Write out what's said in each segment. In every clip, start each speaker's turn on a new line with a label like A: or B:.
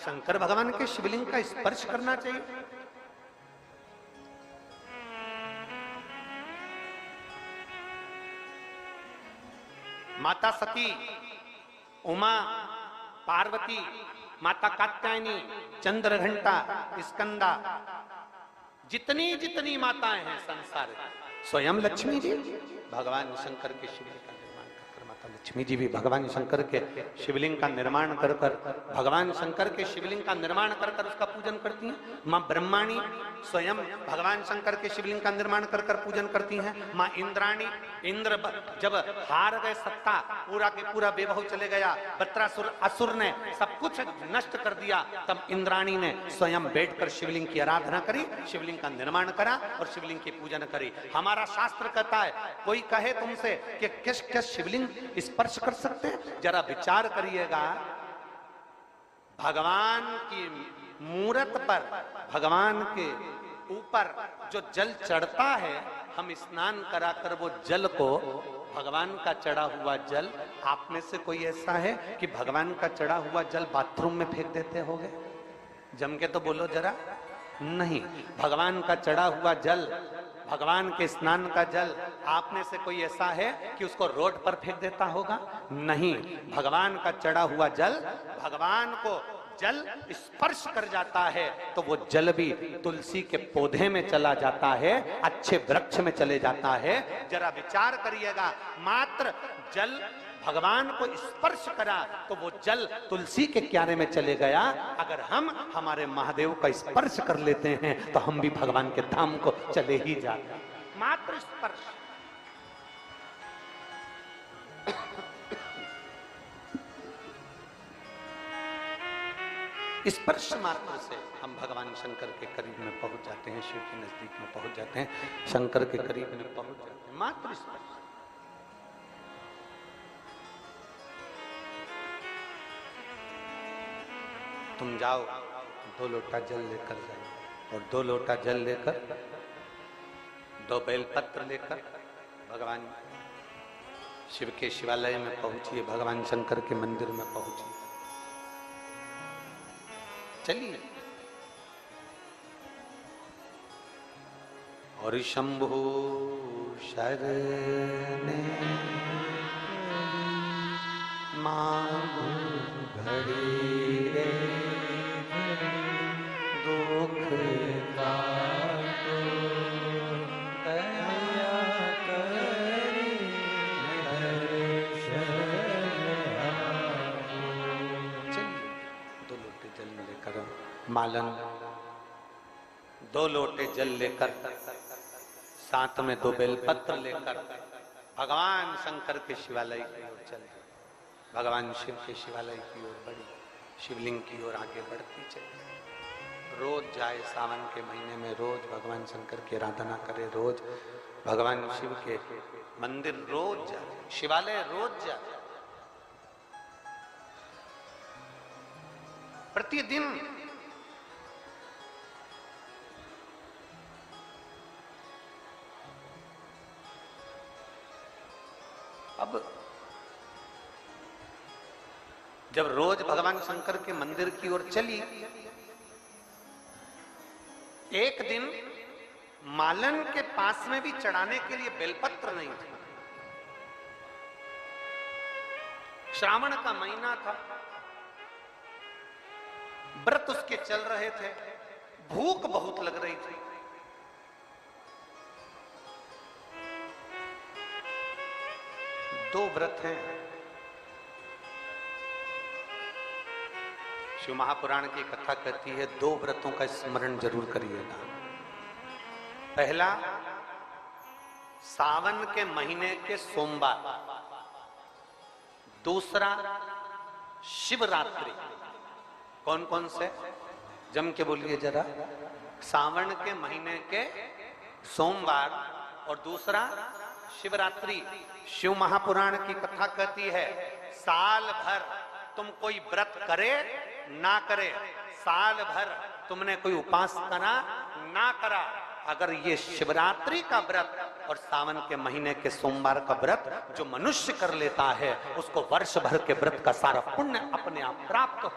A: शंकर भगवान के शिवलिंग का स्पर्श करना चाहिए? माता सती, उमा, पार्वती, माता कात्यायनी, चंद्रघंटा, स्कंदा, जितनी जितनी माताएं हैं संसार में, स्वयं लक्ष्मी जी भगवान शंकर के शिवलिंग का निर्माण कर, माता लक्ष्मी जी भी भगवान शंकर के शिवलिंग का निर्माण कर भगवान शंकर के शिवलिंग का निर्माण कर उसका पूजन करती हैं। माँ ब्रह्माणी स्वयं भगवान शंकर के शिवलिंग का निर्माण कर पूजन करती हैं। माँ इंद्राणी, इंद्र जब हार गए सत्ता, पूरा के पूरा बेबहू चले गया, वृत्रासुर असुर ने सब कुछ नष्ट कर दिया, तब इंद्राणी ने स्वयं बैठकर शिवलिंग की आराधना करी, शिवलिंग का निर्माण करा और शिवलिंग की पूजन करी। हमारा शास्त्र कहता है, कोई कहे तुमसे कि किस किस शिवलिंग स्पर्श कर सकते हैं, जरा विचार करिएगा। भगवान की मूरत पर, भगवान के ऊपर जो जल चढ़ता है, हम स्नान कराकर वो जल को, भगवान का चढ़ा हुआ जल, आप में से कोई ऐसा है कि भगवान का चढ़ा हुआ जल बाथरूम में फेंक देते होगे? जम के तो बोलो जरा। नहीं, भगवान का चढ़ा हुआ जल, भगवान के स्नान का जल, आप में से कोई ऐसा है कि उसको रोड पर फेंक देता होगा? नहीं, भगवान का चढ़ा हुआ जल, भगवान को जल स्पर्श कर जाता है तो वो जल भी तुलसी के पौधे में चला जाता है, अच्छे वृक्ष में चले जाता है। जरा विचार करिएगा, मात्र जल भगवान को स्पर्श करा तो वो जल तुलसी के क्यारे में चले गया। अगर हम हमारे महादेव का स्पर्श कर लेते हैं तो हम भी भगवान के धाम को चले ही जाते। मात्र स्पर्श, स्पर्श मात्र से हम भगवान शंकर के करीब में पहुंच जाते हैं, शिव के नजदीक में पहुंच जाते हैं, शंकर के करीब में पहुंच जाते हैं। मात्र स्पर्श। तुम जाओ, 2 लोटा जल लेकर जाओ और 2 लोटा जल लेकर, 2 बेलपत्र लेकर भगवान शिव के शिवालय में पहुंचिए, भगवान शंकर के मंदिर में पहुंचिए। चलिए। और शंभु शरणे मांगू घड़ी रे, दुख काटो दया करी दर्शन आपो। चलिए, 2 लोटे जल लेकर, मालन 2 लोटे जल लेकर, साथ में 2 बेलपत्र लेकर भगवान शंकर के शिवालय की ओर चल, भगवान शिव के शिवालय की ओर बढ़ी, शिवलिंग की ओर आगे बढ़ती चली। रोज जाए, सावन के महीने में रोज भगवान शंकर की आराधना करे, रोज भगवान शिव के मंदिर रोज जाए, शिवालय रोज जाए, प्रतिदिन। अब जब रोज भगवान शंकर के मंदिर की ओर चली, एक दिन मालन के पास में भी चढ़ाने के लिए बेलपत्र नहीं थे। श्रावण का महीना था, व्रत उसके चल रहे थे, भूख बहुत लग रही थी। दो व्रत हैं, शिव महापुराण की कथा कहती है, 2 व्रतों का स्मरण जरूर करिएगा। पहला, सावन के महीने के सोमवार। दूसरा, शिवरात्रि। कौन कौन से? जम के बोलिए जरा। सावन के महीने के सोमवार और दूसरा शिवरात्रि। शिव महापुराण की कथा कहती है, साल भर तुम कोई व्रत करे ना करे, साल भर तुमने कोई उपास करा ना करा, अगर ये शिवरात्रि का व्रत और सावन के महीने के सोमवार का व्रत जो मनुष्य कर लेता है, उसको वर्ष भर के व्रत का सारा पुण्य अपने आप प्राप्त हो।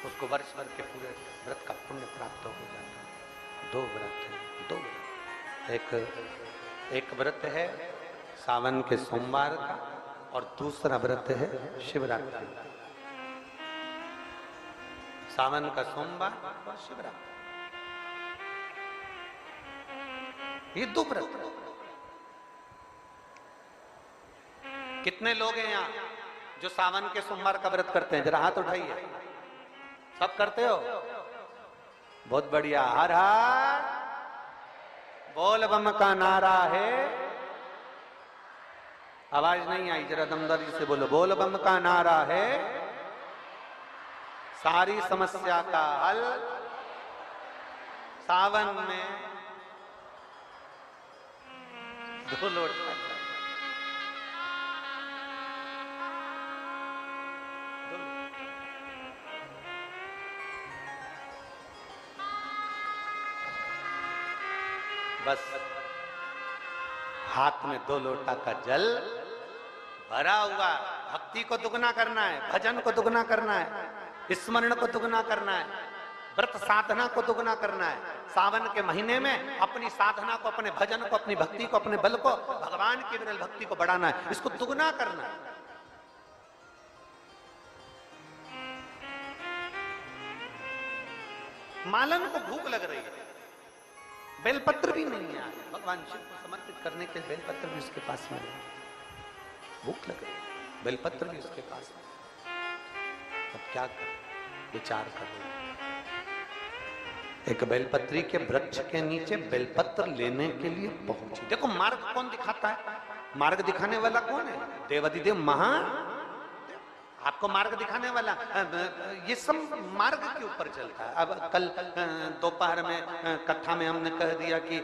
A: उसको वर्ष भर के पूरे व्रत का पुण्य प्राप्त हो जाता है। 2 व्रत है, 2 व्रत। एक व्रत है सावन के सोमवार का और दूसरा व्रत है शिवरात्रि। सावन का सोमवार और शिवरात्रि, ये 2 व्रत। कितने लोग हैं यहाँ जो सावन के सोमवार का व्रत करते हैं? जरा हाथ उठाइए। सब करते हो? बहुत बढ़िया। हर हर बोल बम का नारा है। आवाज नहीं आई, जरा दमदारी से बोलो। बोल बम का नारा है, सारी समस्या का हल सावन में 2 लोटा। बस हाथ में 2 लोटा का जल भरा हुआ। भक्ति को दुगना करना है, भजन को दुगना करना है, स्मरण को दुगना करना है, व्रत साधना को दुगना करना है। सावन के महीने में अपनी साधना को, अपने भजन को, अपनी भक्ति को, अपने बल को, भगवान की विरल भक्ति को बढ़ाना है, इसको दुगना करना है। मालन को भूख लग रही है, बेलपत्र भी नहीं है, भगवान शिव को समर्पित करने के लिए बेलपत्र भी उसके पास में नहीं। भूख लग रही है, बेलपत्र भी उसके पास में। अब क्या कर, विचार करो। एक बेलपत्री के वृक्ष के नीचे बेलपत्र लेने के लिए पहुंचे। देखो मार्ग कौन दिखाता है? मार्ग दिखाने वाला कौन है? देवाधिदेव महा। आपको मार्ग दिखाने वाला, ये सब मार्ग के ऊपर चलता है। अब कल दोपहर में कथा में हमने कह दिया कि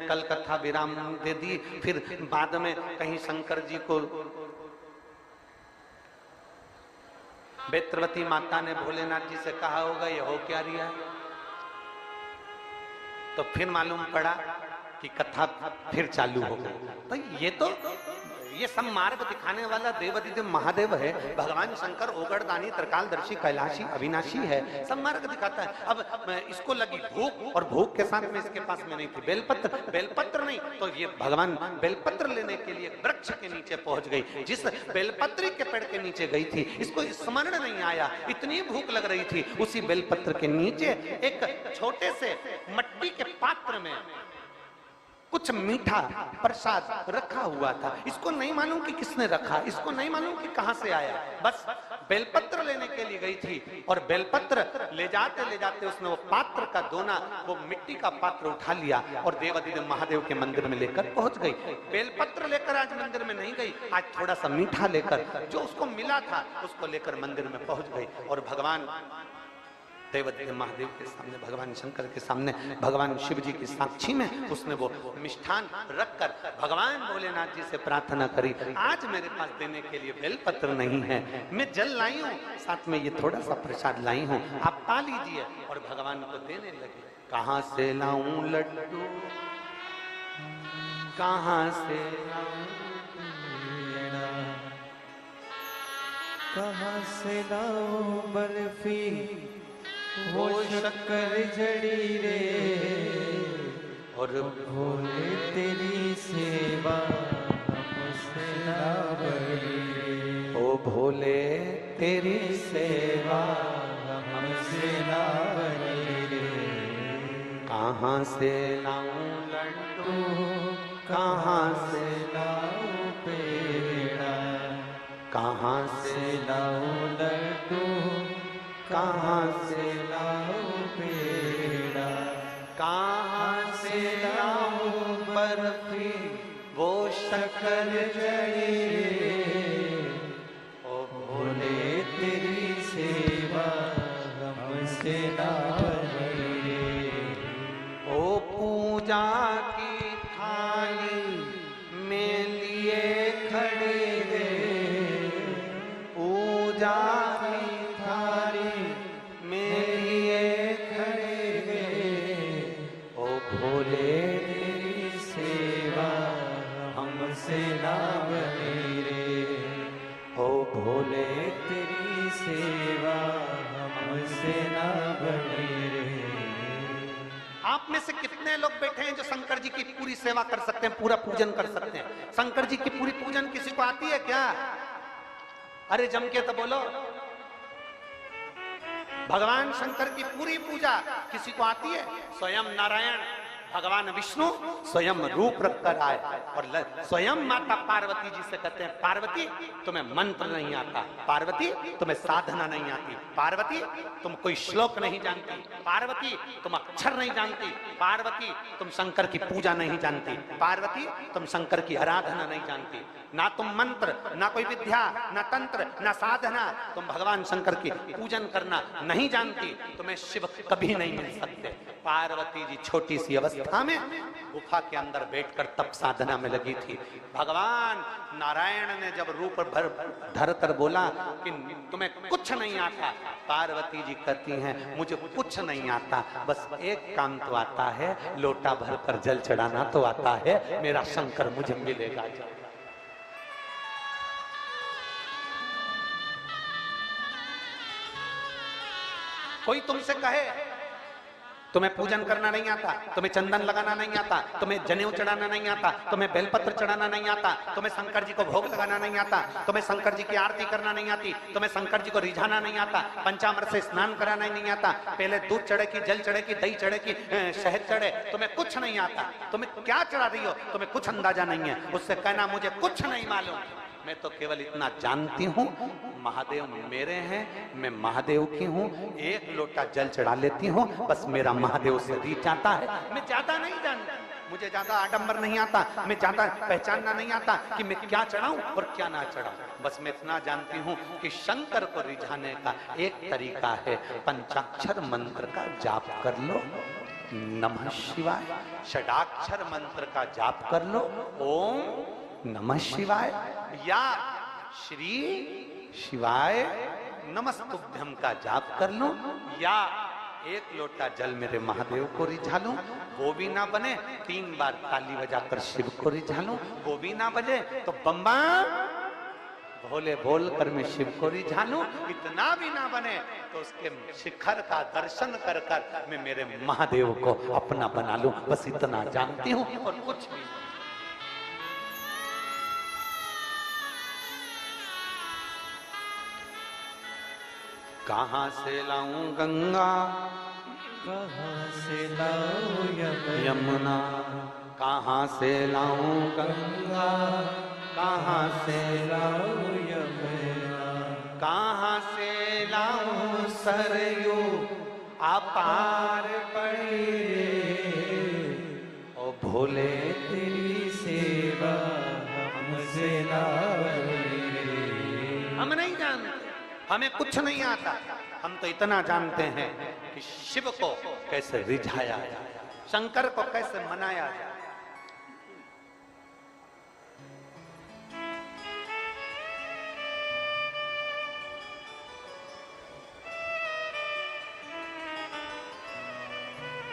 A: कल कथा विराम दे दी, फिर बाद में कहीं शंकर जी को बेत्रवती माता ने भोलेनाथ जी से कहा होगा ये हो क्या रहा है, तो फिर मालूम पड़ा कि कथा फिर चालू हो गई। तो ये सब मार्ग दिखाने वाला देवाधिदेव महादेव है। भगवान शंकर ओगरदानी, त्रिकालदर्शी, कैलाशी, अविनाशी है, सब मार्ग दिखाता है। अब इसको लगी भूख, और भूख के साथ में इसके पास में नहीं थी बेलपत्र। बेलपत्र नहीं तो ये भगवान बेलपत्र लेने के लिए वृक्ष के नीचे पहुंच गई। जिस बेलपत्री के पेड़ के नीचे गई थी, इसको स्मरण नहीं आया, इतनी भूख लग रही थी। उसी बेलपत्र के नीचे एक छोटे से मिट्टी के पात्र में कुछ मीठा प्रसाद रखा हुआ था। इसको नहीं मालूम कि किसने रखा, इसको नहीं मालूम कि कहां से आया। बस बेलपत्र लेने के लिए गई थी, और बेलपत्र ले जाते उसने वो पात्र का दोना, वो मिट्टी का पात्र उठा लिया और देवाधिदेव महादेव के मंदिर में लेकर पहुंच गई। बेलपत्र लेकर आज मंदिर में नहीं गई, आज थोड़ा सा मीठा लेकर, जो उसको मिला था उसको लेकर मंदिर में पहुंच गई। और भगवान देवाधिदेव महादेव के सामने, भगवान शंकर के सामने, भगवान शिव जी की साक्षी में उसने वो मिष्ठान रखकर भगवान भोलेनाथ जी से प्रार्थना करी, आज मेरे पास देने के लिए बेलपत्र नहीं है, मैं जल लाई हूँ, साथ में ये थोड़ा सा प्रसाद लाई हूँ, आप पा लीजिए। और भगवान को देने लगे। कहाँ से लाऊं लड्डू, कहाँ से
B: कहाँ से लाऊं बर्फी, वो शक्कर जड़ी रे,
A: और
B: भोले तेरी सेवा हमसे ना बड़ी रे।
A: ओ भोले तेरी
B: सेवा हमसे ना बड़ी रे।
A: कहाँ से लाऊं लड्डू,
B: कहाँ से लाऊं पेड़ा,
A: कहाँ
B: से लाऊं लड्डू, कहाँ से लाऊं पेड़ा,
A: कहाँ से लाऊं बर्फी,
B: वो शक्कर जड़ी रे। ओ भोले तेरी सेवा हमसे ना बड़ी रे।
A: ओ पूजा की थाली में लिए खड़े रे, पूजा
B: भोले तेरी सेवा हमसे ना बनी रे। ओ भोले तेरी सेवा हमसे बने रे।
A: आप में से कितने लोग बैठे हैं जो शंकर जी की पूरी सेवा कर सकते हैं, पूरा पूजन कर सकते हैं? शंकर जी की पूरी पूजन किसी को आती है क्या? अरे जम के तो बोलो। भगवान शंकर की पूरी पूजा किसी को आती है? स्वयं नारायण भगवान विष्णु स्वयं रूप रख कर आए और स्वयं माता पार्वती जी से कहते हैं, पार्वती तुम्हें मंत्र नहीं आता, पार्वती तुम्हें साधना नहीं आती, पार्वती तुम कोई श्लोक नहीं जानती, पार्वती तुम अक्षर नहीं जानती, पार्वती तुम शंकर की पूजा नहीं जानती, पार्वती तुम शंकर की आराधना नहीं जानती, ना तुम मंत्र, ना कोई विद्या, ना तंत्र, ना साधना, तुम भगवान शंकर की पूजन करना नहीं जानती, तुम्हें शिव कभी नहीं मिल सकते। पार्वती जी छोटी सी अवस्था में गुफा के अंदर बैठकर तप साधना में लगी थी। भगवान नारायण ने जब रूप धर कर बोला कि तुम्हें कुछ नहीं आता, पार्वती जी कहती हैं मुझे कुछ नहीं आता, बस एक काम तो आता है, लोटा भर कर जल चढ़ाना तो आता है, मेरा शंकर मुझे मिलेगा। कोई तुमसे कहे तुम्हें पूजन करना नहीं आता, तुम्हें चंदन लगाना नहीं आता, तुम्हें जनेऊ चढ़ाना नहीं आता, तुम्हें बेलपत्र चढ़ाना नहीं आता, तुम्हें शंकर जी को भोग लगाना नहीं आता, तुम्हें शंकर जी की आरती करना नहीं आती, तुम्हें शंकर जी को रिझाना नहीं आता, पंचामृत से स्नान कराना नहीं आता, पहले दूध चढ़े की, जल चढ़े की, दही चढ़े की, शहद चढ़े, तुम्हें कुछ नहीं आता, तुम्हें क्या चढ़ा रही हो, तुम्हें कुछ अंदाजा नहीं है, उससे कहना मुझे कुछ नहीं मालूम, मैं तो केवल इतना जानती हूँ महादेव मेरे हैं, मैं महादेव की हूँ, एक लोटा जल चढ़ा लेती हूँ, बस मेरा महादेव से रीच जाता है, मैं ज्यादा नहीं जानती, मुझे ज्यादा आडंबर नहीं आता, मैं ज्यादा पहचानना नहीं आता कि मैं क्या चढ़ाऊं और क्या ना चढ़ाऊं, बस मैं इतना जानती हूँ कि शंकर को रिझाने का एक तरीका है, पंचाक्षर मंत्र का जाप कर लो, नमः शिवाय, षडाक्षर मंत्र का जाप कर लो, ओम नमः शिवाय, या श्री शिवाय नमस्तुभ्यम का जाप कर लो, या एक लोटा जल मेरे महादेव को रिझा लूं, वो भी ना बने 3 बार ताली बजाकर शिव को रिझा लूं, वो भी ना बजे तो बम्बा भोले बोल कर मैं शिव को रिझा लूं, इतना भी ना बने तो उसके शिखर का दर्शन कर कर मैं मेरे महादेव को अपना बना लूं, बस इतना जानती हूँ और कुछ भी। कहाँ से लाऊं गंगा,
B: कहाँ से लाऊं
A: यमुना, कहाँ से लाऊं गंगा, कहाँ से
B: लाऊं यमुना,
A: कहाँ से लाऊं सरयू अपार पड़ी रे, ओ भोले
B: तेरी सेवा हमसे ना बने रे।
A: हम नहीं जानते, हमें कुछ नहीं आता, हम तो इतना जानते हैं कि शिव को कैसे रिझाया जाए, शंकर को कैसे मनाया जाए।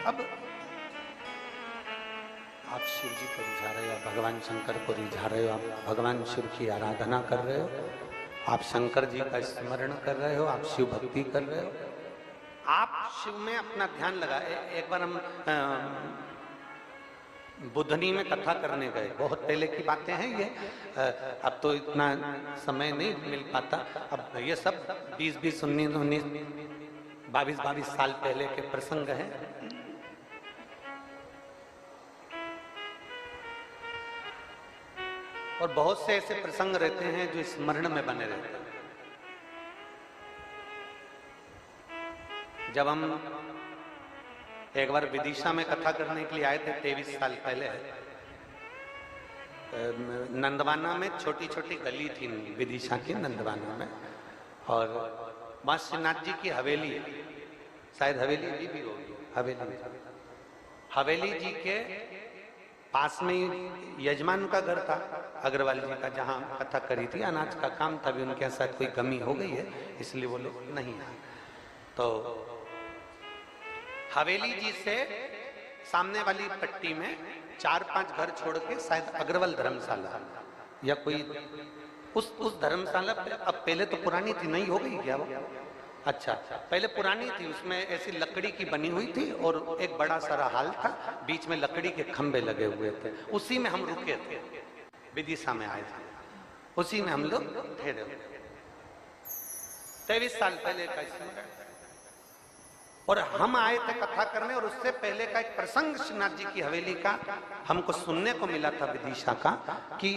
A: अब आप शिव जी को रिझा रहे हो, आप भगवान शंकर को रिझा रहे हो, आप भगवान शिव की आराधना कर रहे हो, आप शंकर जी का स्मरण कर रहे हो, आप शिव भक्ति कर रहे हो, आप शिव में अपना ध्यान लगाए। एक बार हम बुधनी में कथा करने गए, बहुत पहले की बातें हैं ये, अब तो इतना समय नहीं मिल पाता, अब ये सब 20-20, 19-19, 22-22 साल पहले के प्रसंग हैं। और बहुत से ऐसे प्रसंग रहते हैं जो स्मरण में बने रहते हैं। जब हम एक बार विदिशा में कथा करने के लिए आए थे 23 साल पहले, नंदवाना में छोटी छोटी गली थी विदिशा की, नंदवाना में, और वहां श्रीनाथ जी की हवेली, शायद हवेली जी भी होगी, हवेली जी के पास में यजमान का घर था अग्रवाल जी का, जहां कथा करी थी, अनाज का काम था, भी उनके साथ कोई कमी हो गई है इसलिए वो लोग नहीं आए। तो हवेली जी से सामने वाली पट्टी में 4-5 घर छोड़ के शायद अग्रवाल धर्मशाला या कोई उस धर्मशाला पे, अब पहले तो पुरानी थी, नहीं हो गई क्या वो, अच्छा, पहले पुरानी थी, उसमें ऐसी लकड़ी की बनी हुई थी और एक बड़ा सारा हॉल था, बीच में लकड़ी के खंभे लगे हुए थे, उसी में हम रुके थे, विदिशा में आए थे, उसी में हम लोग ठहरे हुए 23 साल पहले का स्मरण। और हम आए थे कथा करने, और उससे पहले का एक प्रसंग श्रीनाथ जी की हवेली का हमको सुनने को मिला था विदिशा का, कि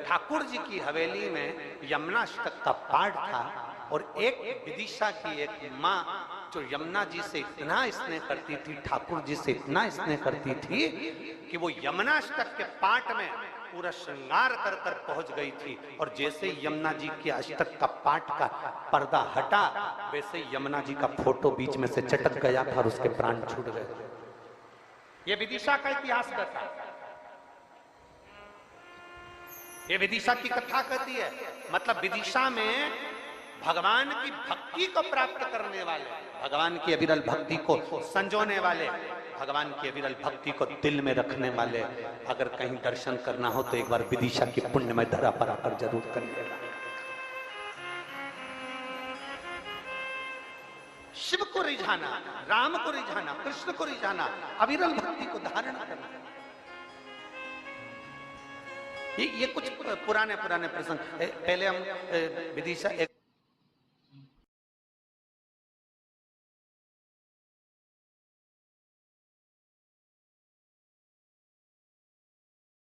A: ठाकुर जी की हवेली में यमुनाष्टक का पाठ था, और एक विदिशा की एक माँ जो यमुना जी से इतना स्नेह करती थी, ठाकुर जी से इतना स्नेह करती थी कि वो यमुनाष्टक के पाठ में पूरा श्रृंगार कर कर पहुंच गई थी, और जैसे यमुना जी के अष्टक का पाठ का पर्दा हटा, वैसे यमुना जी का फोटो बीच में से चटक गया था और उसके प्राण छूट गए। ये विदिशा का इतिहास कहता है, ये विदिशा की कथा कहती है। मतलब विदिशा में भगवान की भक्ति को प्राप्त करने वाले, भगवान की अविरल भक्ति को संजोने वाले, भगवान की अविरल भक्ति को दिल में रखने वाले, अगर कहीं दर्शन करना हो तो एक बार विदिशा की पुण्यमय धरा पर आकर जरूर करिएगा। शिव को रिझाना, राम को रिझाना, कृष्ण को रिझाना, अविरल भक्ति को धारण करना, ये कुछ पुराने प्रसंग। पहले हम विदिशा